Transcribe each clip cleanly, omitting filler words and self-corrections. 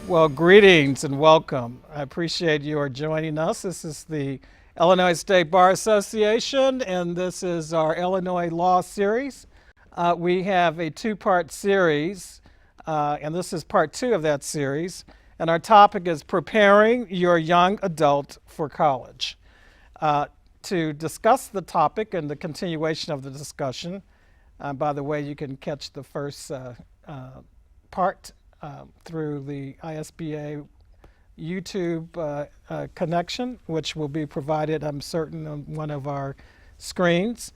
Well, greetings and welcome. I appreciate your joining us. This is the Illinois State Bar Association, and this is our Illinois Law Series. We have a two-part series, and this is part two of that series. And our topic is preparing your young adult for college. To discuss the topic and the continuation of the discussion, by the way, you can catch the first part through the ISBA YouTube connection, which will be provided, I'm certain, on one of our screens.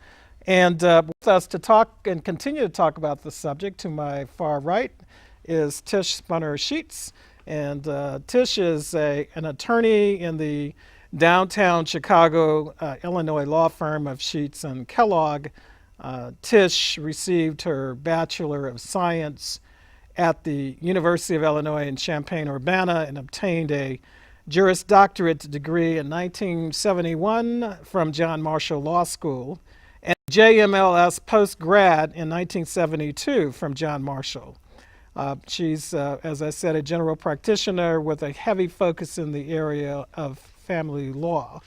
And with us to talk and continue to talk about the subject, to my far right is Tish Spunner Sheets. And Tish is an attorney in the downtown Chicago, Illinois law firm of Sheets and Kellogg. Tish received her Bachelor of Science at the University of Illinois in Champaign-Urbana and obtained a Juris Doctorate degree in 1971 from John Marshall Law School and JMLS post-grad in 1972 from John Marshall. She's, as I said, a general practitioner with a heavy focus in the area of family law.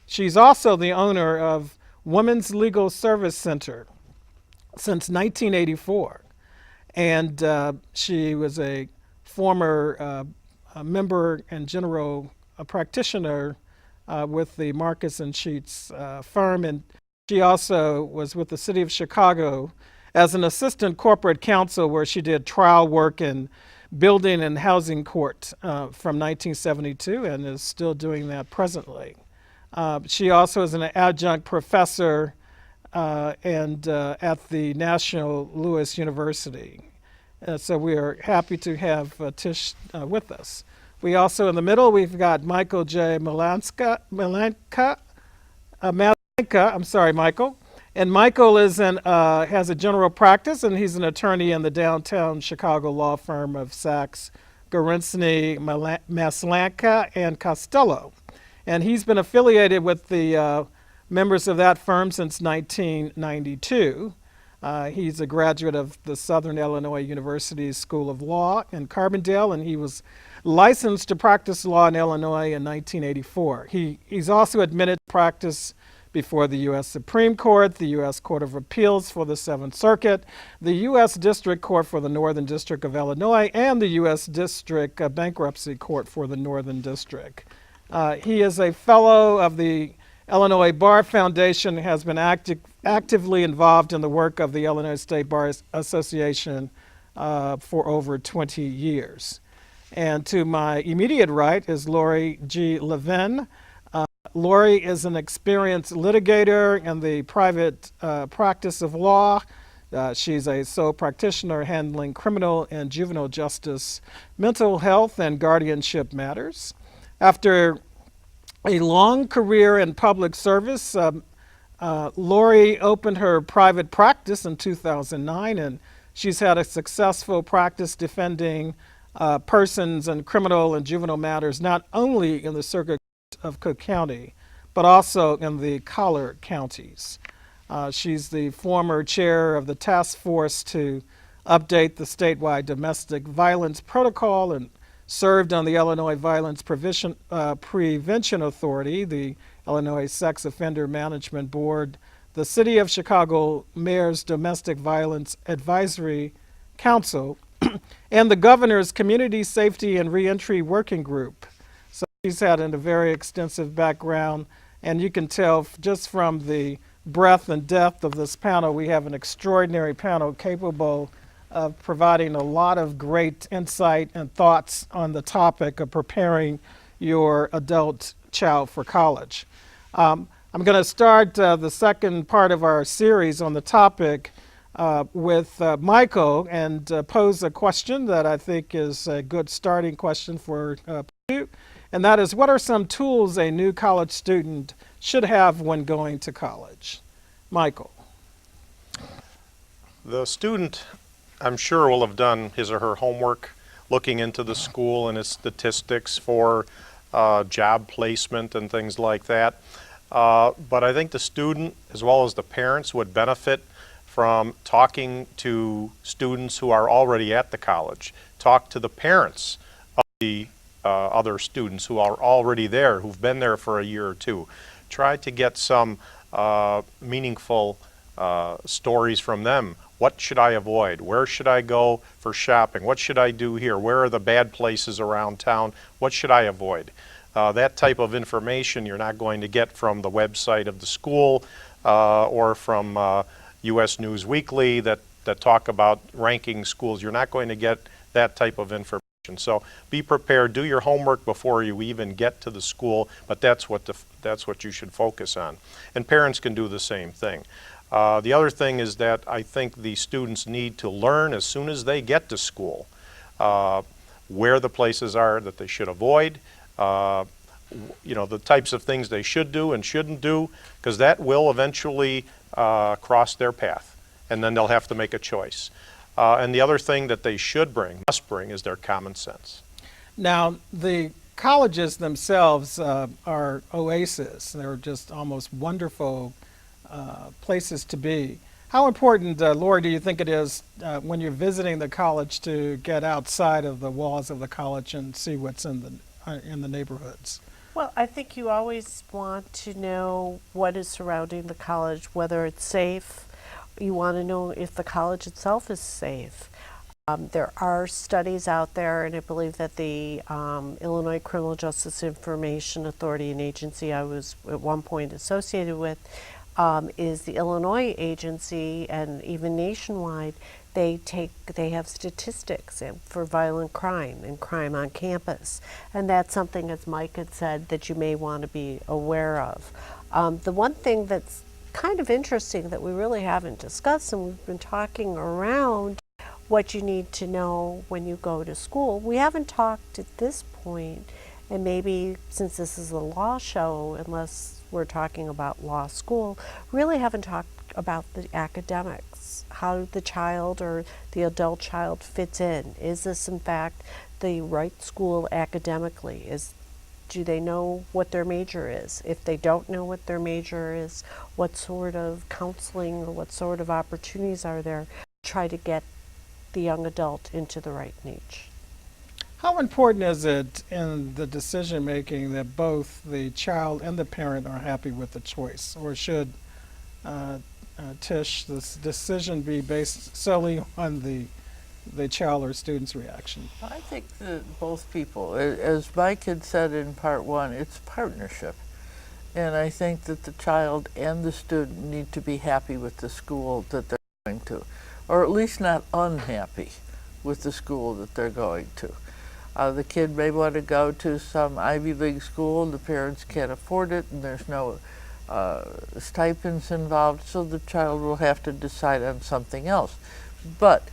She's also the owner of Women's Legal Service Center since 1984. And she was a former member and general practitioner with the Marcus and Sheets firm. And she also was with the city of Chicago as an assistant corporate counsel, where she did trial work in building and housing court from 1972 and is still doing that presently. She also is an adjunct professor and at the National Louis University. So we are happy to have Tish with us. We also, in the middle, we've got Michael J. Malanka. I'm sorry, Michael. And Michael has a general practice, and he's an attorney in the downtown Chicago law firm of Sachs, Gorensny, Maslanka, and Costello. And he's been affiliated with the members of that firm since 1992. He's a graduate of the Southern Illinois University School of Law in Carbondale, and he was licensed to practice law in Illinois in 1984. He's also admitted to practice before the U.S. Supreme Court, the U.S. Court of Appeals for the Seventh Circuit, the U.S. District Court for the Northern District of Illinois, and the U.S. District Bankruptcy Court for the Northern District. He is a fellow of the Illinois Bar Foundation, has been actively involved in the work of the Illinois State Bar Association for over 20 years. And to my immediate right is Lori G. Levin. Lori is an experienced litigator in the private practice of law. She's a sole practitioner handling criminal and juvenile justice, mental health, and guardianship matters. After a long career in public service, Lori opened her private practice in 2009, and she's had a successful practice defending persons in criminal and juvenile matters, not only in the Circuit of Cook County, but also in the collar counties. She's the former chair of the task force to update the statewide domestic violence protocol and served on the Illinois Violence Prevention Authority, the Illinois Sex Offender Management Board, the City of Chicago Mayor's Domestic Violence Advisory Council, and the Governor's Community Safety and Reentry Working Group. So she's had a very extensive background, and you can tell just from the breadth and depth of this panel, we have an extraordinary panel capable of providing a lot of great insight and thoughts on the topic of preparing your adult child for college. I'm going to start the second part of our series on the topic with Michael and pose a question that I think is a good starting question for you, and that is, what are some tools a new college student should have when going to college? Michael. The student, I'm sure, will have done his or her homework, looking into the school and its statistics for job placement and things like that. But I think the student, as well as the parents, would benefit from talking to students who are already at the college. Talk to the parents of the other students who are already there, who've been there for a year or two. Try to get some meaningful stories from them. What should I avoid? Where should I go for shopping? What should I do here? Where are the bad places around town? What should I avoid? That type of information you're not going to get from the website of the school or from U.S. News Weekly that talk about ranking schools. You're not going to get that type of information. So be prepared, do your homework before you even get to the school, but that's what you should focus on. And parents can do the same thing. The other thing is that I think the students need to learn as soon as they get to school where the places are that they should avoid, the types of things they should do and shouldn't do, because that will eventually cross their path, and then they'll have to make a choice. And the other thing that they must bring, is their common sense. Now, the colleges themselves are oases. They're just almost wonderful places to be. How important, Laura, do you think it is when you're visiting the college to get outside of the walls of the college and see what's in the neighborhoods? Well, I think you always want to know what is surrounding the college, whether it's safe. You want to know if the college itself is safe. There are studies out there, and I believe that the Illinois Criminal Justice Information Authority, an agency I was at one point associated with, is the Illinois agency, and even nationwide, they have statistics for violent crime and crime on campus. And that's something, as Mike had said, that you may want to be aware of. The one thing that's kind of interesting that we really haven't discussed, and we've been talking around what you need to know when you go to school. We haven't talked at this point, and maybe since this is a law show, unless we're talking about law school, really haven't talked about the academics, how the child or the adult child fits in. Is this in fact the right school academically? Do they know what their major is? If they don't know what their major is, what sort of counseling or what sort of opportunities are there to try to get the young adult into the right niche? How important is it in the decision making that both the child and the parent are happy with the choice? Or should, Tish, this decision be based solely on the child or student's reaction? I think that both people, as Mike had said in part one, it's partnership. And I think that the child and the student need to be happy with the school that they're going to, or at least not unhappy with the school that they're going to. The kid may want to go to some Ivy League school, the parents can't afford it, and there's no stipends involved, so the child will have to decide on something else. But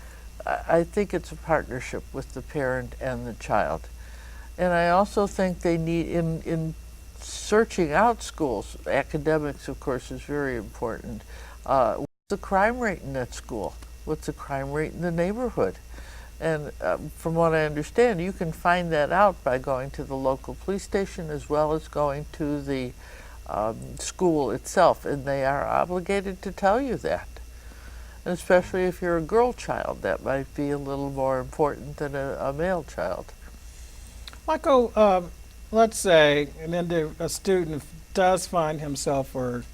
I think it's a partnership with the parent and the child. And I also think they need, in searching out schools, academics of course is very important. What's the crime rate in that school? What's the crime rate in the neighborhood? And from what I understand, you can find that out by going to the local police station as well as going to the school itself, and they are obligated to tell you that. And especially if you're a girl child, that might be a little more important than a male child. Michael, let's say a student does find himself or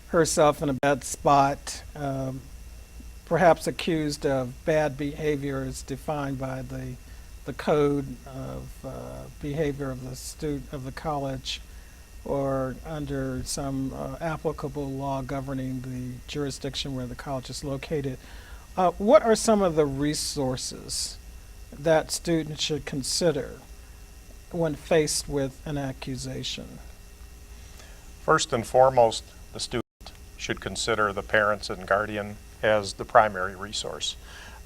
herself in a bad spot, perhaps accused of bad behavior as defined by the code of behavior of the student of the college, or under some applicable law governing the jurisdiction where the college is located. What are some of the resources that students should consider when faced with an accusation? First and foremost, the student should consider the parents and guardian as the primary resource.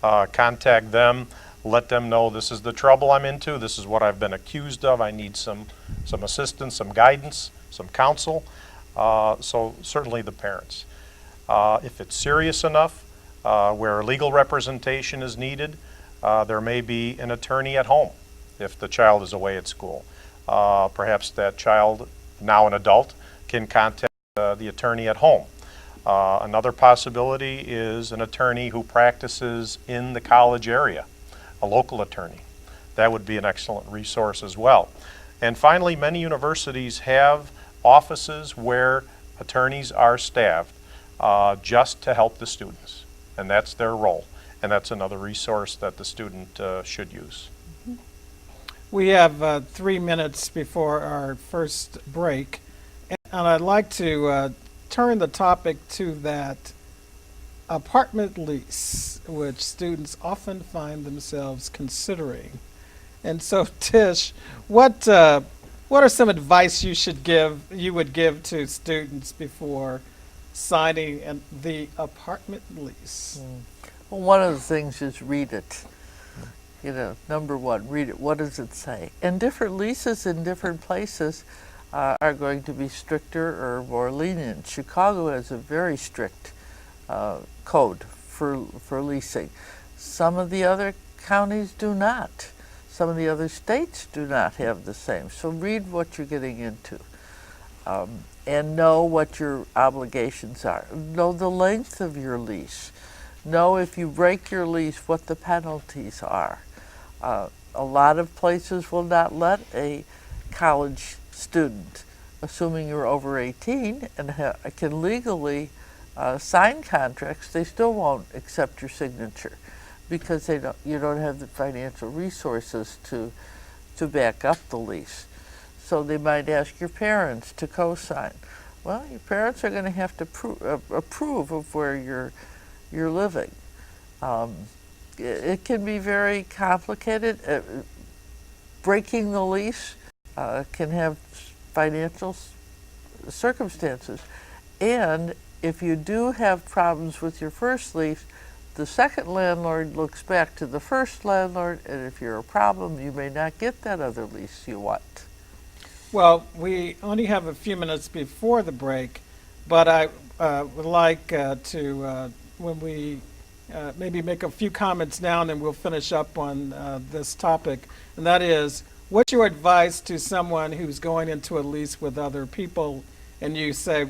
Contact them, let them know this is the trouble I'm into, this is what I've been accused of, I need some assistance, some guidance, some counsel. So certainly the parents. If it's serious enough, where legal representation is needed, there may be an attorney at home if the child is away at school. Perhaps that child, now an adult, can contact the attorney at home. Another possibility is an attorney who practices in the college area, a local attorney that would be an excellent resource as well. And finally, many universities have offices where attorneys are staffed just to help the students, and that's their role. And that's another resource that the student should use. We have 3 minutes before our first break, and I'd like to turn the topic to that apartment lease, which students often find themselves considering. And so, Tish, what are some advice you would give to students before signing the apartment lease? Well, one of the things is read it. You know, number one, read it. What does it say? And different leases in different places are going to be stricter or more lenient. Chicago has a very strict code for leasing. Some of the other counties do not. Some of the other states do not have the same. So read what you're getting into and know what your obligations are. Know the length of your lease. Know if you break your lease what the penalties are. A lot of places will not let a college student, assuming you're over 18 and can legally sign contracts, they still won't accept your signature because you don't have the financial resources to back up the lease. So they might ask your parents to co-sign. Well, your parents are going to have to approve of where you're living. It can be very complicated. Breaking the lease can have financial circumstances. And if you do have problems with your first lease, the second landlord looks back to the first landlord, and if you're a problem, you may not get that other lease you want. Well, we only have a few minutes before the break, but I would like to, when we maybe make a few comments now, and then we'll finish up on this topic, and that is, what's your advice to someone who's going into a lease with other people, and you say,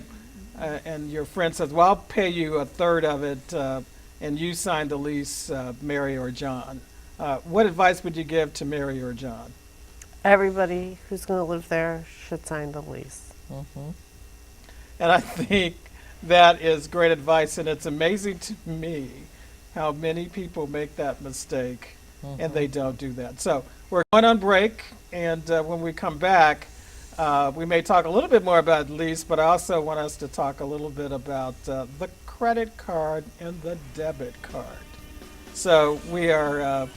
and your friend says, well, I'll pay you a third of it, and you signed the lease, Mary or John. What advice would you give to Mary or John? Everybody who's going to live there should sign the lease. Mm-hmm. And I think that is great advice, and it's amazing to me how many people make that mistake, and they don't do that. So we're going on break, and when we come back, we may talk a little bit more about lease, but I also want us to talk a little bit about the credit card and the debit card. So we are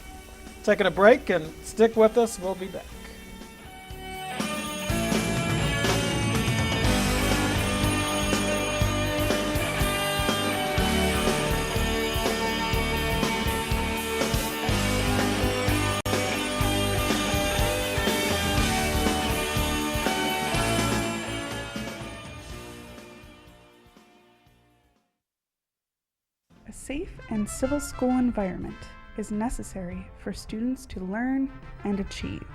taking a break, and stick with us. We'll be back. A safe and civil school environment is necessary for students to learn and achieve.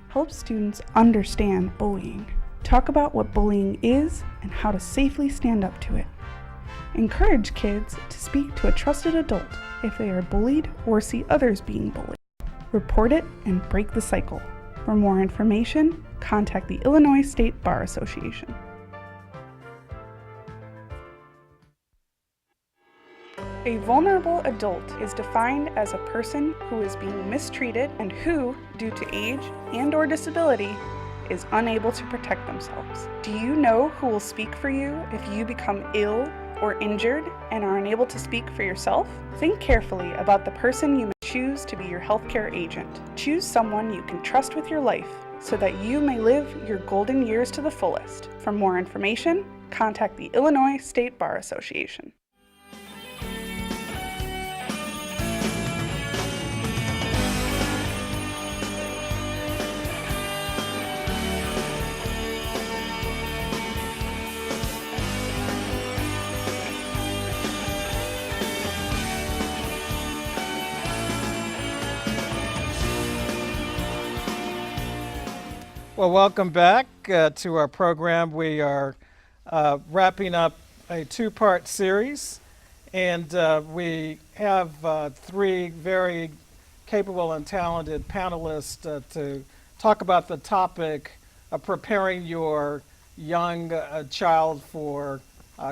Help students understand bullying. Talk about what bullying is and how to safely stand up to it. Encourage kids to speak to a trusted adult if they are bullied or see others being bullied. Report it and break the cycle. For more information, contact the Illinois State Bar Association. A vulnerable adult is defined as a person who is being mistreated and who, due to age and/or disability, is unable to protect themselves. Do you know who will speak for you if you become ill or injured and are unable to speak for yourself? Think carefully about the person you may choose to be your healthcare agent. Choose someone you can trust with your life so that you may live your golden years to the fullest. For more information, contact the Illinois State Bar Association. Well, welcome back to our program. We are wrapping up a two-part series, and we have three very capable and talented panelists to talk about the topic of preparing your young child for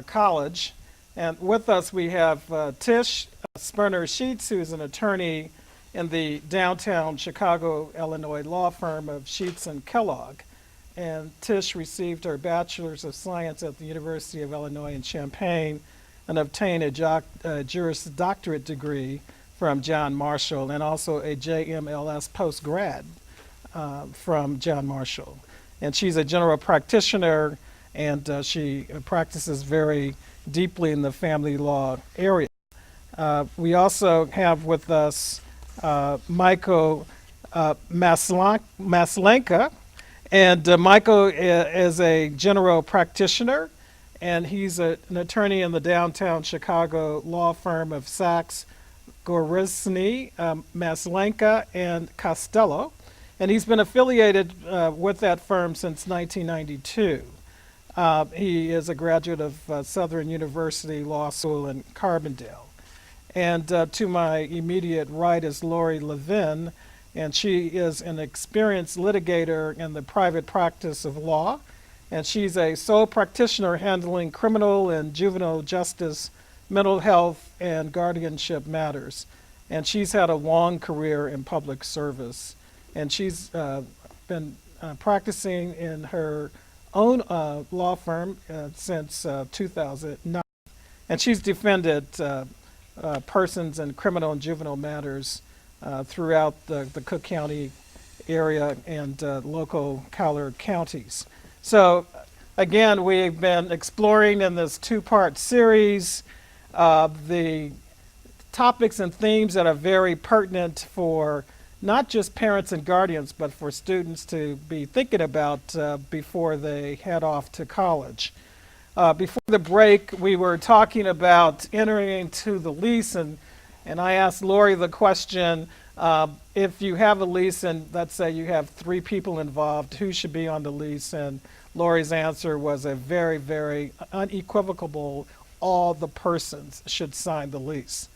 college. And with us we have Tish Sperner Sheets, who's an attorney in the downtown Chicago, Illinois law firm of Sheets and Kellogg. And Tish received her Bachelor's of Science at the University of Illinois in Champaign and obtained a Juris Doctorate degree from John Marshall and also a JMLS postgrad from John Marshall. And she's a general practitioner, and she practices very deeply in the family law area. We also have with us Michael Maslenka, and Michael is a general practitioner, and he's an attorney in the downtown Chicago law firm of Sachs, Gorisny, Maslenka, and Costello. And he's been affiliated with that firm since 1992. He is a graduate of Southern University Law School in Carbondale. And to my immediate right is Lori Levin, and she is an experienced litigator in the private practice of law, and she's a sole practitioner handling criminal and juvenile justice, mental health, and guardianship matters. And she's had a long career in public service, and she's been practicing in her own law firm since 2009. And she's defended persons in criminal and juvenile matters throughout the Cook County area and local Collier counties. So again, we've been exploring in this two-part series the topics and themes that are very pertinent for not just parents and guardians, but for students to be thinking about before they head off to college. Before the break, we were talking about entering into the lease, and I asked Lori the question, if you have a lease and let's say you have 3 people involved, who should be on the lease? And Lori's answer was a very, very unequivocal, all the persons should sign the lease.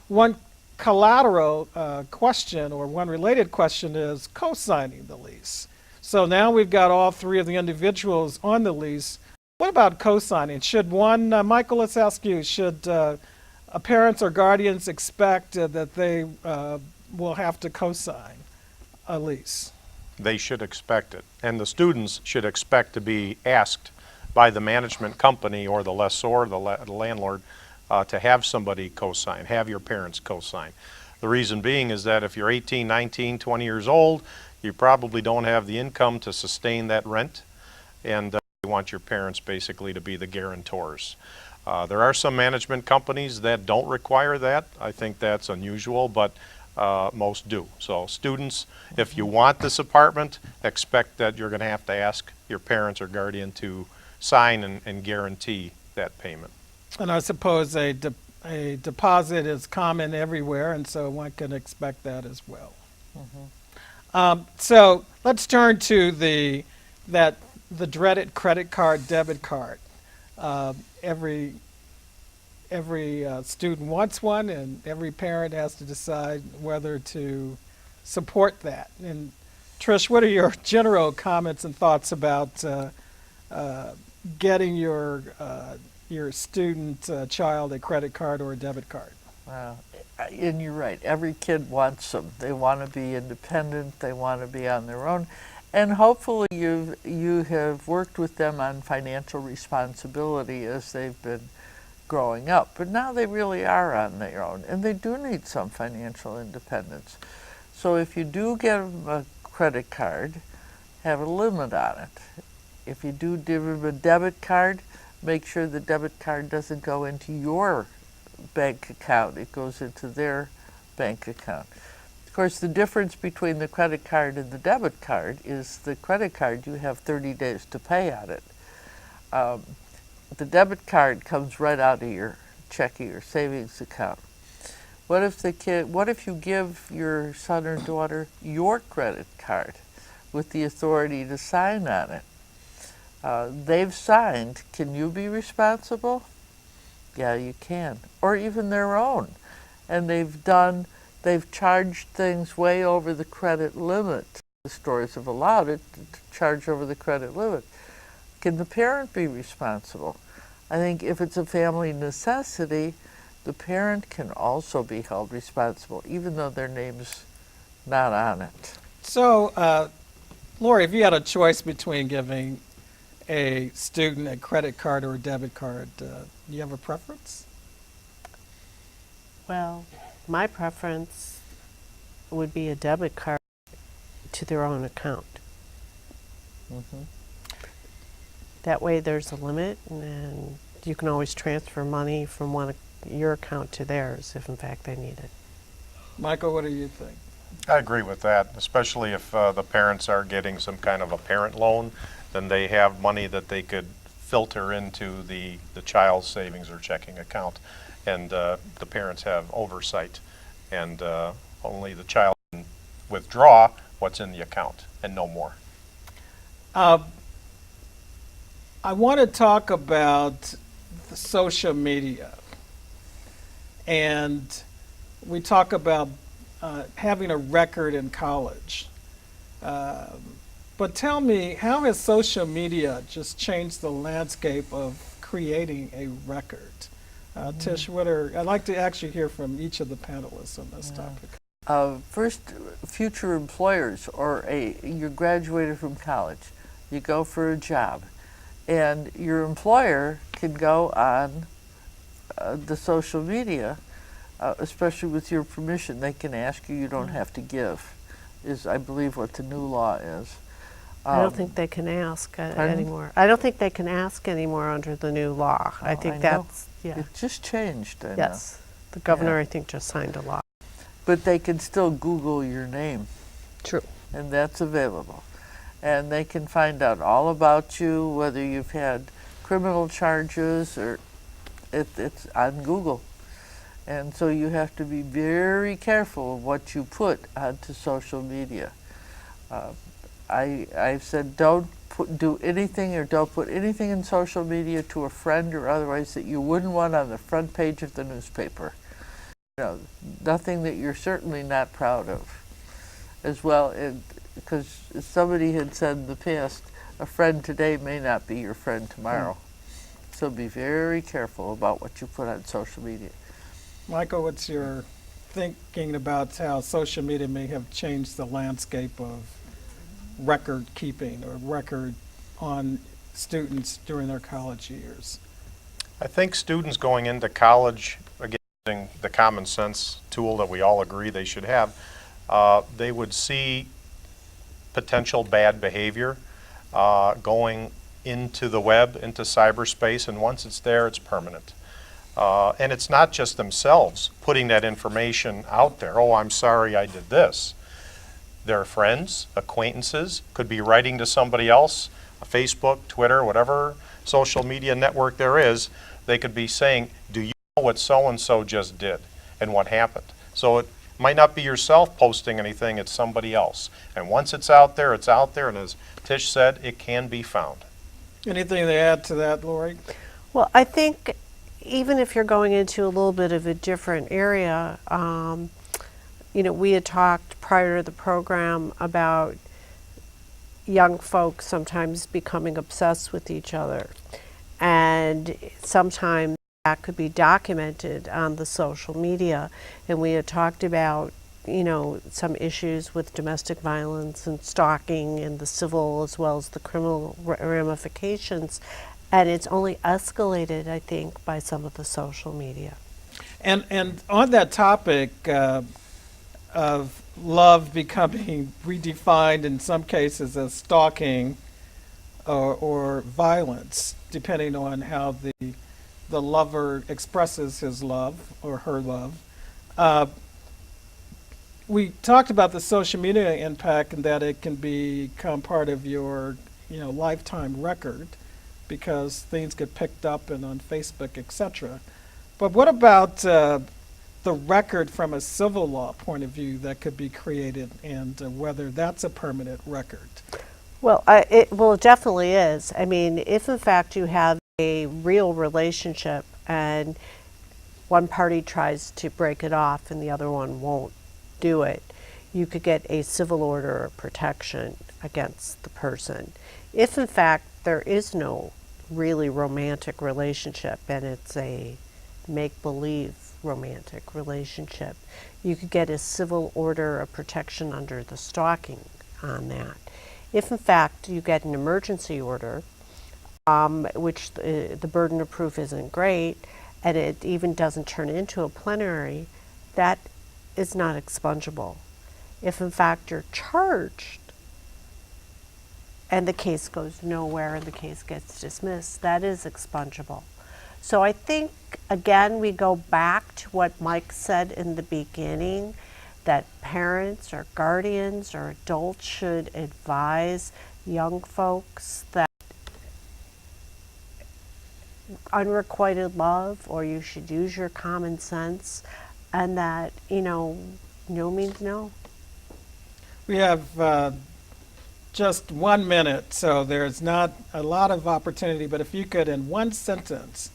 One collateral question, or one related question, is co-signing the lease. So now we've got all 3 of the individuals on the lease. What about co-signing? Should one, Michael, let's ask you, should parents or guardians expect that they will have to co-sign a lease? They should expect it. And the students should expect to be asked by the management company or the lessor, the landlord, to have somebody co-sign, have your parents co-sign. The reason being is that if you're 18, 19, 20 years old, you probably don't have the income to sustain that rent, and you want your parents basically to be the guarantors. There are some management companies that don't require that. I think that's unusual, but most do. So students, if you want this apartment, expect that you're going to have to ask your parents or guardian to sign and guarantee that payment. And I suppose a deposit is common everywhere, and so one can expect that as well. So let's turn to the dreaded credit card, debit card. Every student wants one, and every parent has to decide whether to support that. And Trish, what are your general comments and thoughts about getting your student child a credit card or a debit card? Wow. And you're right, every kid wants them. They want to be independent, they want to be on their own. And hopefully you have worked with them on financial responsibility as they've been growing up. But now they really are on their own, and they do need some financial independence. So if you do get them a credit card, have a limit on it. If you do give them a debit card, make sure the debit card doesn't go into your bank account. It goes into their bank account. Of course, the difference between the credit card and the debit card is the credit card, you have 30 days to pay on it. The debit card comes right out of your checking or savings account. What if you give your son or daughter your credit card with the authority to sign on it? They've signed. Can you be responsible? Yeah, you can. Or even their own. And they've done they've charged things way over the credit limit. The stores have allowed it to charge over the credit limit. Can the parent be responsible? I think if it's a family necessity, the parent can also be held responsible, even though their name's not on it. So, Lori, if you had a choice between giving a student a credit card or a debit card, do you have a preference? Well, my preference would be a debit card to their own account. Mhm. That way there's a limit, and you can always transfer money from your account to theirs if in fact they need it. Michael, what do you think? I agree with that, especially if the parents are getting some kind of a parent loan, then they have money that they could filter into the child's savings or checking account, and the parents have oversight, and only the child can withdraw what's in the account and no more. I want to talk about the social media. And we talk about having a record in college. But tell me, how has social media just changed the landscape of creating a record? Tish, I'd like to actually hear from each of the panelists on this topic. First, future employers, or you're graduated from college, you go for a job, and your employer can go on the social media, especially with your permission. They can ask you, you don't have to give, is I believe what the new law is. I don't think they can ask pardon? anymore. I don't think they can ask anymore under the new law. I I think know. that's, yeah. It just changed, I know. Yes. The governor, Yeah. I think, just signed a law. But they can still Google your name, True. and that's available. And they can find out all about you, whether you've had criminal charges or it's on Google. And so you have to be very careful of what you put onto social media. I've said don't do anything, or don't put anything in social media to a friend or otherwise that you wouldn't want on the front page of the newspaper. You know, nothing that you're certainly not proud of. As well, because somebody had said in the past, a friend today may not be your friend tomorrow. So be very careful about what you put on social media. Michael, what's your thinking about how social media may have changed the landscape of record keeping or record on students during their college years? I think students going into college, again, using the common sense tool that we all agree they should have, they would see potential bad behavior going into the web, into cyberspace, and once it's there, it's permanent. And it's not just themselves putting that information out there. Oh, I'm sorry I did this. Their friends, acquaintances could be writing to somebody else, Facebook, Twitter, whatever social media network there is. They could be saying, do you know what so-and-so just did and what happened? So it might not be yourself posting anything, it's somebody else. And once it's out there, and as Tish said, it can be found. Anything to add to that, Lori? Well, I think even if you're going into a little bit of a different area, we had talked prior to the program about young folks sometimes becoming obsessed with each other. And sometimes that could be documented on the social media. And we had talked about, some issues with domestic violence and stalking and the civil as well as the criminal ramifications. And it's only escalated, I think, by some of the social media. And on that topic of love becoming redefined in some cases as stalking or violence, depending on how the lover expresses his love or her love. We talked about the social media impact and that it can become part of your lifetime record because things get picked up and on Facebook, etc. But what about the record from a civil law point of view that could be created, and whether that's a permanent record? Well, it definitely is. I mean, if in fact you have a real relationship and one party tries to break it off and the other one won't do it, you could get a civil order of protection against the person. If in fact there is no really romantic relationship and it's a make-believe romantic relationship, you could get a civil order of protection under the stalking on that. If in fact you get an emergency order, which the burden of proof isn't great, and it even doesn't turn into a plenary, that is not expungible. If in fact you're charged and the case goes nowhere and the case gets dismissed, that is expungible. So I think, again, we go back to what Mike said in the beginning, that parents or guardians or adults should advise young folks that unrequited love, or you should use your common sense, and that, no means no. We have just 1 minute, so there's not a lot of opportunity, but if you could, in one sentence,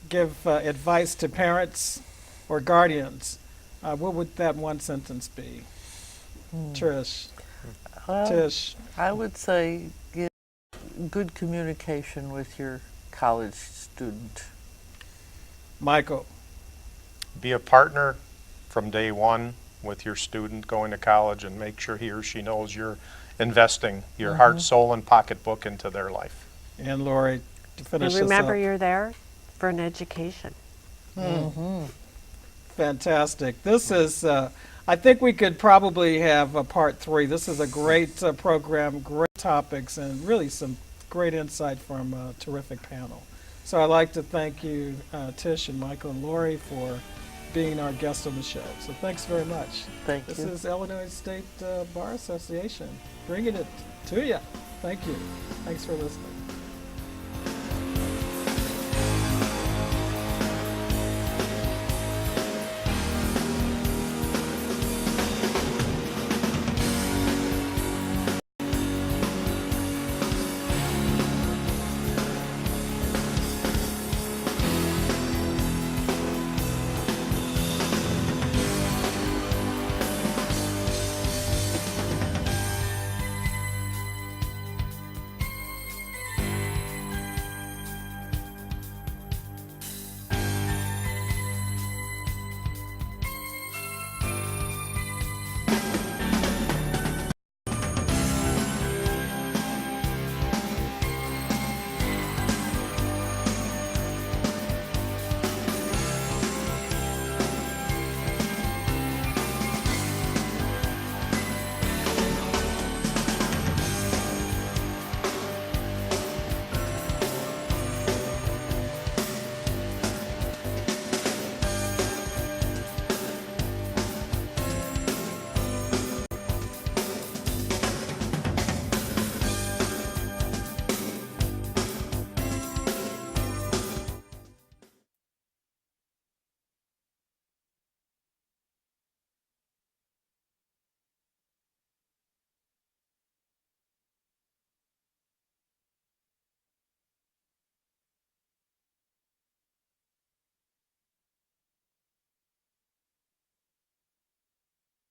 give advice to parents or guardians, what would that one sentence be? Tish. I would say get good communication with your college student. Michael. Be a partner from day one with your student going to college, and make sure he or she knows you're investing your heart, soul, and pocketbook into their life. And Lori, to finish And remember, this up. you're there for an education. Fantastic. This is, I think we could probably have a part 3. This is a great program, great topics, and really some great insight from a terrific panel. So I'd like to thank you, Tish and Michael and Lori, for being our guest on the show. So thanks very much. Thank This you. is Illinois State Bar Association, bringing it to you. Thank you. Thanks for listening.